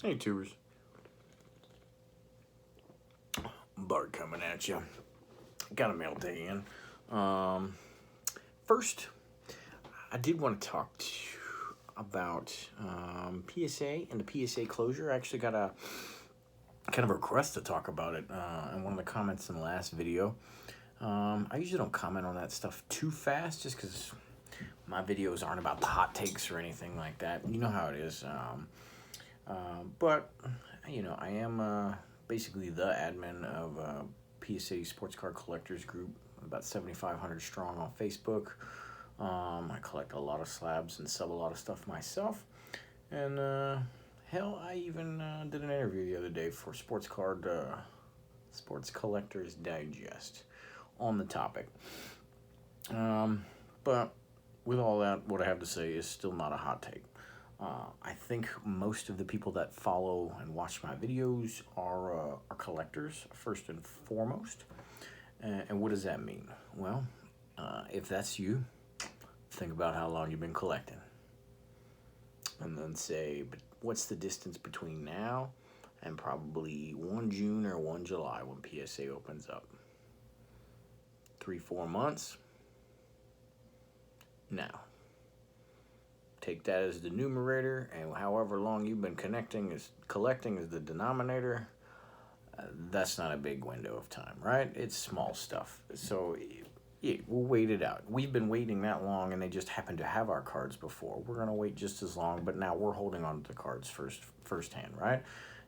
Hey, tubers. Bart coming at you. Got a mail day in. First, I did want to talk to you about PSA and the PSA closure. I actually got a kind of a request to talk about it in one of the comments in the last video. I usually don't comment on that stuff too fast just because my videos aren't about the hot takes or anything like that. You know how it is. But, I am basically the admin of PSA Sports Car Collectors Group, about 7,500 strong on Facebook. I collect a lot of slabs and sub a lot of stuff myself. And hell, I even did an interview the other day for Sports Collectors Digest on the topic. But with all that, what I have to say is still not a hot take. I think most of the people that follow and watch my videos are collectors, first and foremost. And what does that mean? Well, if that's you, think about how long you've been collecting. And then say, but what's the distance between now and probably 1 June or 1 July when PSA opens up? 3-4 months? Now, take that as the numerator, and however long you've been collecting is the denominator. That's not a big window of time, right? It's small stuff. So yeah, we'll wait it out. We've been waiting that long, and they just happen to have our cards before. We're gonna wait just as long, but now we're holding on to the cards firsthand, right?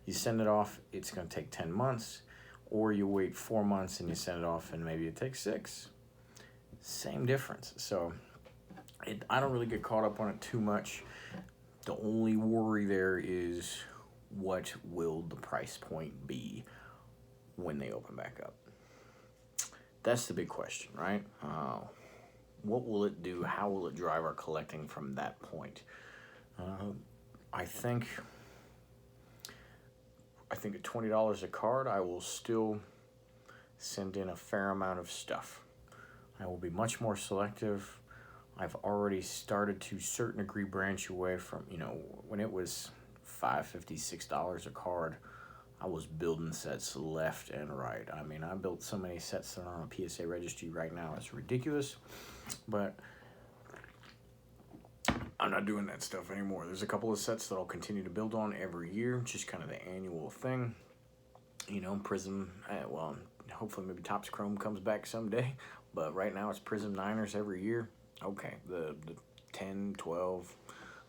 You send it off, it's gonna take 10 months, or you wait 4 months and you send it off, and maybe it takes 6. Same difference. So I don't really get caught up on it too much. The only worry there is, what will the price point be when they open back up? That's the big question, right? What will it do? How will it drive our collecting from that point? I think at $20 a card, I will still send in a fair amount of stuff. I will be much more selective. I've already started to certain degree branch away from, when it was $5.50, $6 a card, I was building sets left and right. I mean, I built so many sets that are on a PSA registry right now, it's ridiculous. But I'm not doing that stuff anymore. There's a couple of sets that I'll continue to build on every year, just kind of the annual thing. Prism, well, hopefully maybe Topps Chrome comes back someday. But right now it's Prism Niners every year. Okay, the 10, 12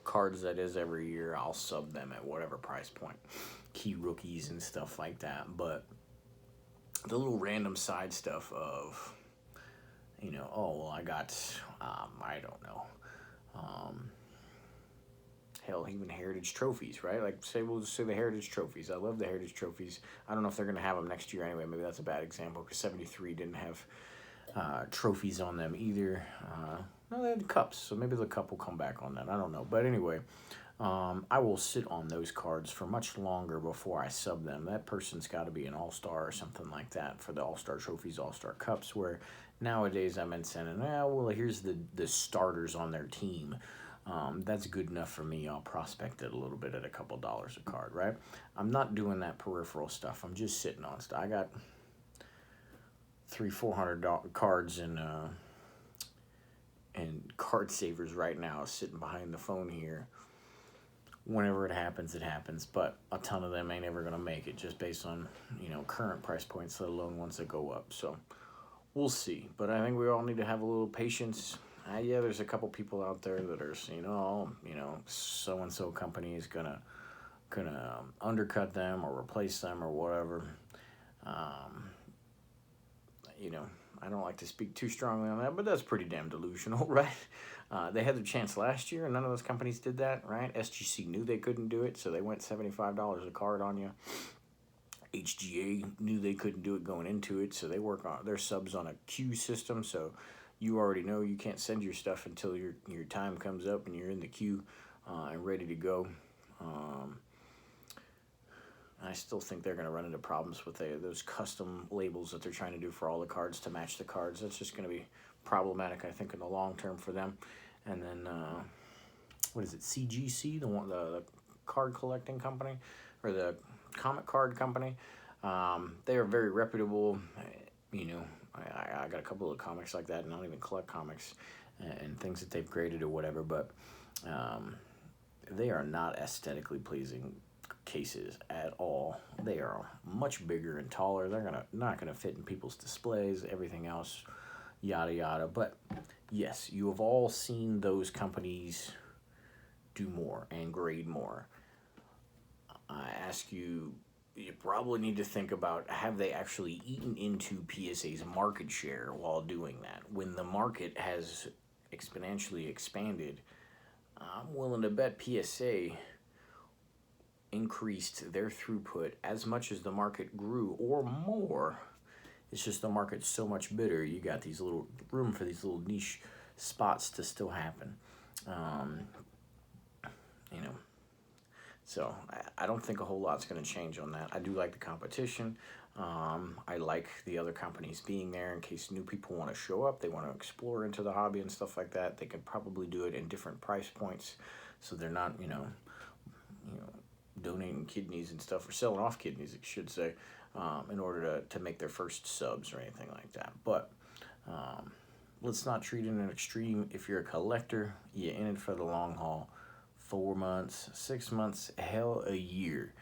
cards that is every year, I'll sub them at whatever price point. Key rookies and stuff like that. But the little random side stuff of, oh, well, I got, I don't know, hell, even Heritage Trophies, right? Like, we'll just say the Heritage Trophies. I love the Heritage Trophies. I don't know if they're going to have them next year anyway. Maybe that's a bad example because 73 didn't have trophies on them either. No, they had cups, so maybe the cup will come back on that. I don't know. But anyway, I will sit on those cards for much longer before I sub them. That person's got to be an all-star or something like that for the all-star trophies, all-star cups, where nowadays I'm in sending, well, here's the starters on their team. That's good enough for me. I'll prospect it a little bit at a couple dollars a card, right? I'm not doing that peripheral stuff. I'm just sitting on stuff. I got $300-400 cards and card savers right now sitting behind the phone here. Whenever it happens, it happens. But a ton of them ain't ever gonna make it just based on current price points, let alone ones that go up. So we'll see. But I think we all need to have a little patience. Yeah, there's a couple people out there that are saying, so and so company is gonna undercut them or replace them or whatever. I don't like to speak too strongly on that, but that's pretty damn delusional, right? They had their chance last year, and none of those companies did that, right? SGC knew they couldn't do it, so they went $75 a card on you. HGA knew they couldn't do it going into it, so they work on their subs on a queue system, so you already know you can't send your stuff until your time comes up and you're in the queue and ready to go. I still think they're going to run into problems with those custom labels that they're trying to do for all the cards to match the cards. That's just going to be problematic, I think, in the long term for them. And then, what is it, CGC, the card collecting company, or the comic card company. They are very reputable. You know, I got a couple of comics like that, and I don't even collect comics and things that they've graded or whatever, but they are not aesthetically pleasing cases at all. They are much bigger and taller. They're not gonna fit in people's displays, everything else, yada yada. But yes, you have all seen those companies do more and grade more. I ask you, you probably need to think about, have they actually eaten into PSA's market share while doing that? When the market has exponentially expanded, I'm willing to bet PSA increased their throughput as much as the market grew or more. It's just the market's so much bigger. You got these little room for these little niche spots to still happen. You know, so I don't think a whole lot's going to change on that. I do like the competition. I like the other companies being there in case new people want to show up. They want to explore into the hobby and stuff like that. They can probably do it in different price points, so they're not, donating kidneys and stuff, or selling off kidneys, I should say, in order to make their first subs or anything like that. But let's not treat it in an extreme. If you're a collector, you're in it for the long haul. 4 months, 6 months, hell, a year,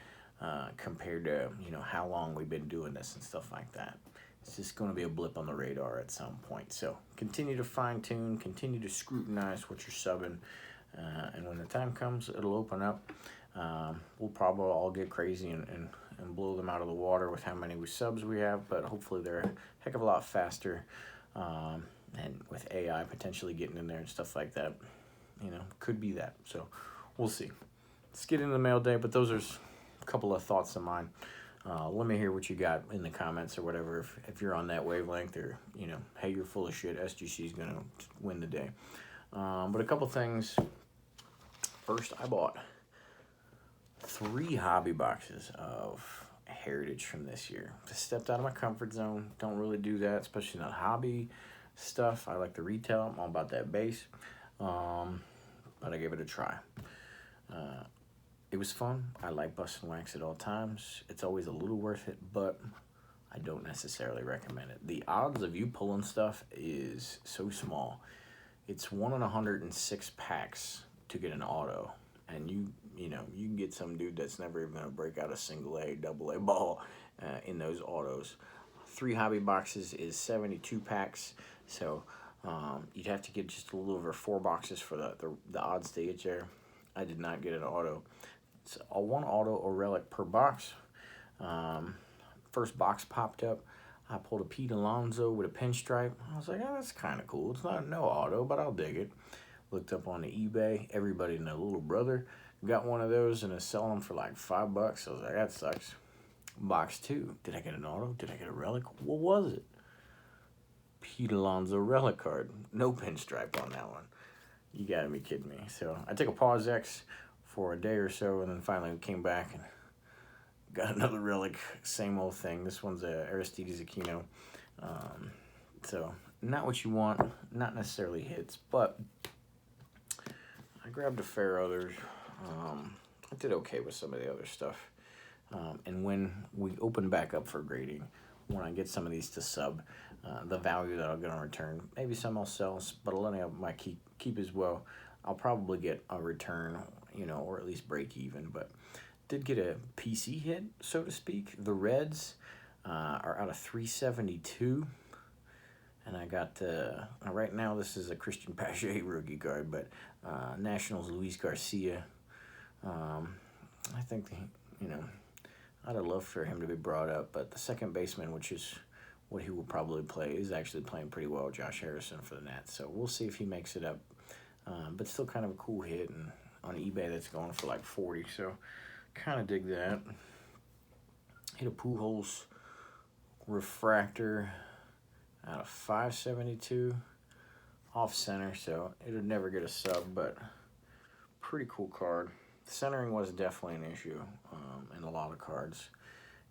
compared to how long we've been doing this and stuff like that. It's just going to be a blip on the radar at some point. So continue to fine tune, continue to scrutinize what you're subbing, and when the time comes, it'll open up. We'll probably all get crazy and blow them out of the water with how many subs we have, but hopefully they're a heck of a lot faster, and with AI potentially getting in there and stuff like that, could be that. So we'll see. Let's get into the mail day, but those are a couple of thoughts of mine. Let me hear what you got in the comments or whatever, if you're on that wavelength, or hey, you're full of shit, SGC is gonna win the day. But a couple things. First, I bought 3 hobby boxes of Heritage from this year. Just stepped out of my comfort zone. Don't really do that, especially not hobby stuff. I like the retail. I'm all about that base. But I gave it a try. It was fun. I like busting wax at all times. It's always a little worth it, but I don't necessarily recommend it. The odds of you pulling stuff is so small. It's 1 in 106 packs to get an auto, and you can get some dude that's never even gonna break out a single A, double A ball in those autos. 3 hobby boxes is 72 packs, so you'd have to get just a little over 4 boxes for the odds to get there. I did not get an auto. It's a 1 auto or relic per box. First box popped up. I pulled a Pete Alonso with a pinstripe. I was like, oh, that's kind of cool. It's not no auto, but I'll dig it. Looked up on the eBay. Everybody and their little brother got one of those and is selling them for like $5. I was like, that sucks. Box 2. Did I get an auto? Did I get a relic? What was it? Pete Alonso relic card. No pinstripe on that one. You gotta be kidding me. So I took a pause X for a day or so, and then finally came back and got another relic. Same old thing. This one's a Aristides Aquino. So not what you want. Not necessarily hits, but I grabbed a fair others. I did okay with some of the other stuff. And when we open back up for grading, when I get some of these to sub, the value that I'll get on return, maybe some I'll sell, but a lot of my keep as well. I'll probably get a return, or at least break even. But did get a PC hit, so to speak. The Reds are out of 372. And I got, right now this is a Christian Pache rookie card, but Nationals Luis Garcia. I think, I'd have loved for him to be brought up, but the second baseman, which is what he will probably play, is actually playing pretty well, Josh Harrison, for the Nats. So we'll see if he makes it up. But still kind of a cool hit, and on eBay that's going for like 40, so kind of dig that. Hit a Pujols refractor out of 572 off center, so it'll never get a sub, but pretty cool card. Centering was definitely an issue in a lot of cards.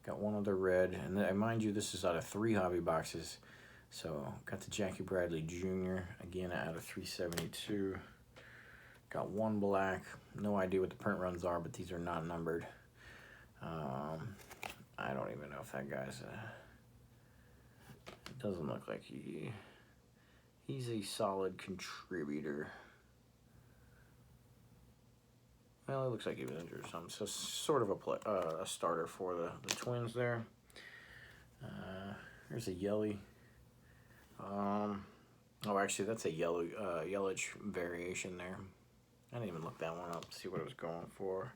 Got one other red, and mind you, this is out of 3 hobby boxes. So got the Jackie Bradley Jr. again out of 372. Got one black. No idea what the print runs are, but these are not numbered. I don't even know if that guy's it doesn't look like he's a solid contributor. Well, it looks like he was injured or something. So sort of a starter for the Twins there. Here's a Yelly. Oh, actually, that's a Yelich variation there. I didn't even look that one up to see what it was going for.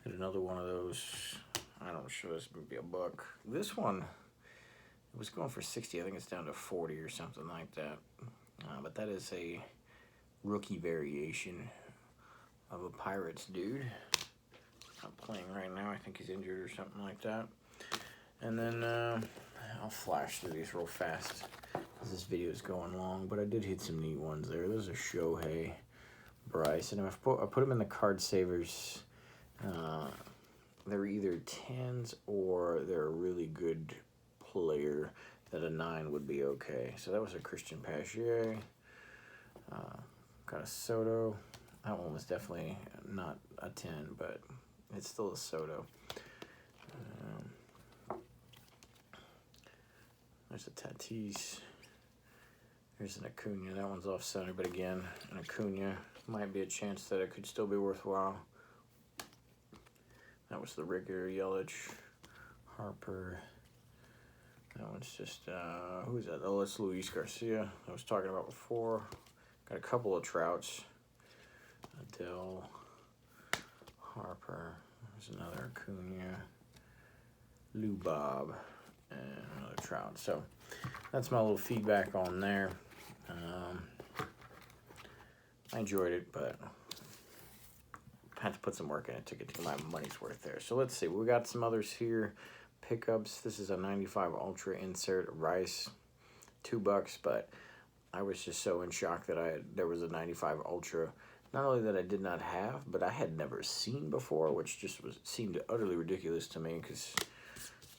Get another one of those. I don't know, sure this would be a buck. This one, it was going for 60. I think it's down to 40 or something like that. But that is a rookie variation of a Pirates dude. Not playing right now. I think he's injured or something like that. And then I'll flash through these real fast because this video is going long. But I did hit some neat ones there. Those are Shohei, Bryce, and I've put them in the card savers. They're either 10s or they're a really good player that a 9 would be okay. So that was a Christian Pachier. Got a Soto. That one was definitely not a 10, but it's still a Soto. There's a Tatis. Here's an Acuna. That one's off center, but again, an Acuna might be a chance that it could still be worthwhile. That was the regular Yelich. Harper. That one's just, who's that? Oh, that's Luis Garcia I was talking about before. Got a couple of Trouts. Adele. Harper. There's another Acuna. Lou Bob. And another Trout. So that's my little feedback on there. I enjoyed it, but I had to put some work in it to get my money's worth there. So let's see. We got some others here. Pickups. This is a 95 Ultra insert Rice. $2, but I was just so in shock that there was a 95 Ultra. Not only that I did not have, but I had never seen before, which just seemed utterly ridiculous to me because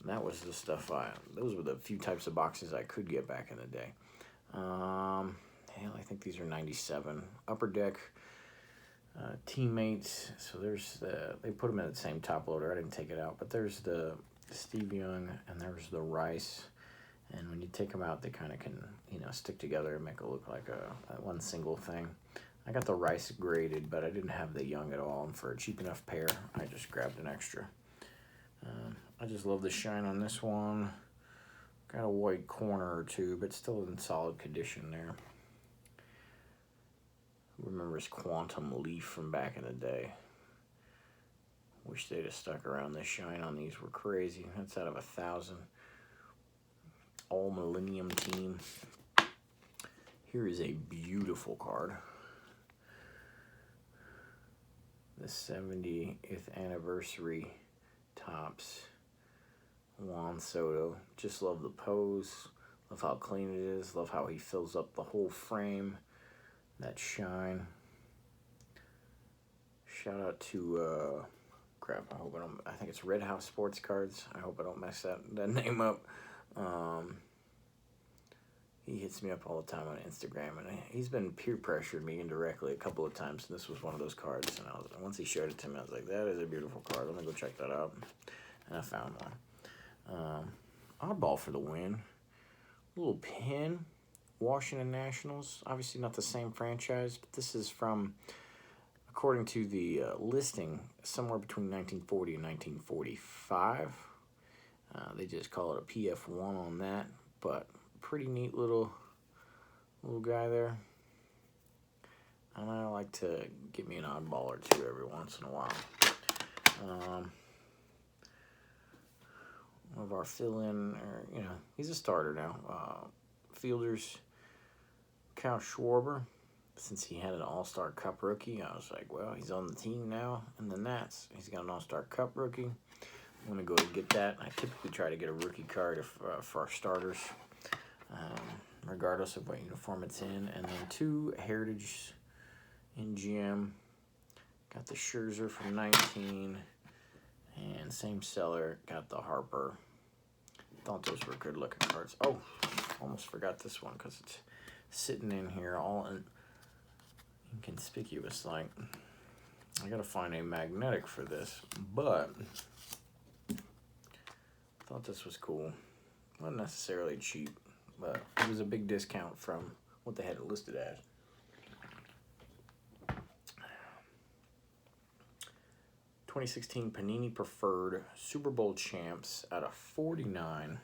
that was the stuff those were the few types of boxes I could get back in the day. Hell, I think these are 97. Upper Deck Teammates. So there's they put them in the same top loader. I didn't take it out, but there's the Steve Young and there's the Rice. And when you take them out, they kind of can, stick together and make it look like a one single thing. I got the Rice graded, but I didn't have the Young at all. And for a cheap enough pair, I just grabbed an extra. I just love the shine on this one. Got a white corner or two, but still in solid condition there. Who remembers Quantum Leaf from back in the day? Wish they'd have stuck around. The shine on these were crazy. That's out of 1,000. All Millennium Team. Here is a beautiful card. The 70th anniversary Topps Juan Soto. Just love the pose. Love how clean it is. Love how he fills up the whole frame. That shine. Shout out to crap. I think it's Red House Sports Cards. I hope I don't mess that name up. He hits me up all the time on Instagram, and he's been peer pressured me indirectly a couple of times, and this was one of those cards. And once he showed it to me, I was like, that is a beautiful card. Let me go check that out. And I found one. Oddball for the win. Little pin. Washington Nationals. Obviously not the same franchise, but this is from, according to the listing, somewhere between 1940 and 1945. They just call it a PF1 on that, but pretty neat little guy there. And I like to get me an oddball or two every once in a while. One of our fill-in, or he's a starter now. Fielders, Kyle Schwarber. Since he had an All-Star Cup rookie, I was like, well, he's on the team now in the Nats. He's got an All-Star Cup rookie. I'm going to go and get that. I typically try to get a rookie card for our starters, regardless of what uniform it's in. And then 2 Heritage in GM. Got the Scherzer from 19. And same seller, got the Harper. Thought those were good looking cards. Oh, almost forgot this one because it's sitting in here all inconspicuous. Like, I gotta find a magnetic for this, but I thought this was cool. Not necessarily cheap, but it was a big discount from what they had it listed as. 2016 Panini Preferred Super Bowl Champs out of 49.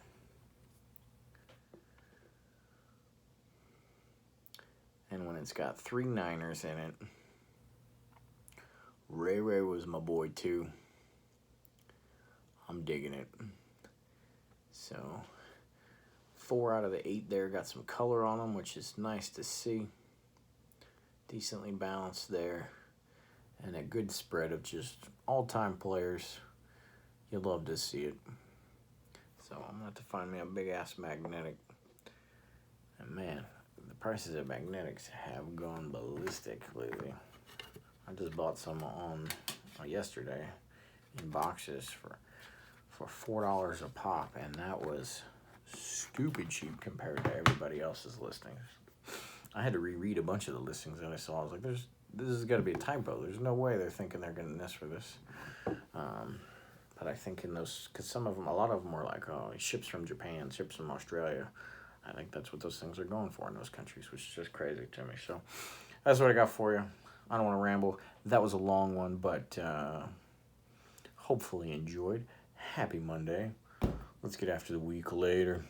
And when it's got 3 Niners in it, Ray was my boy too. I'm digging it. So 4 out of the 8 there got some color on them, which is nice to see. Decently balanced there. And a good spread of just all-time players. You'll love to see it. So I'm going to have to find me a big-ass magnetic. And man, the prices of magnetics have gone ballistic lately. I just bought some on yesterday in boxes for $4 a pop, and that was stupid cheap compared to everybody else's listings. I had to reread a bunch of the listings that I saw. I was like, this has got to be a typo. There's no way they're thinking they're getting this for this. But I think in those, because some of them, a lot of them were like, oh, it ships from Japan, ships from Australia. I think that's what those things are going for in those countries, which is just crazy to me. So that's what I got for you. I don't want to ramble. That was a long one, but hopefully enjoyed. Happy Monday. Let's get after the week later.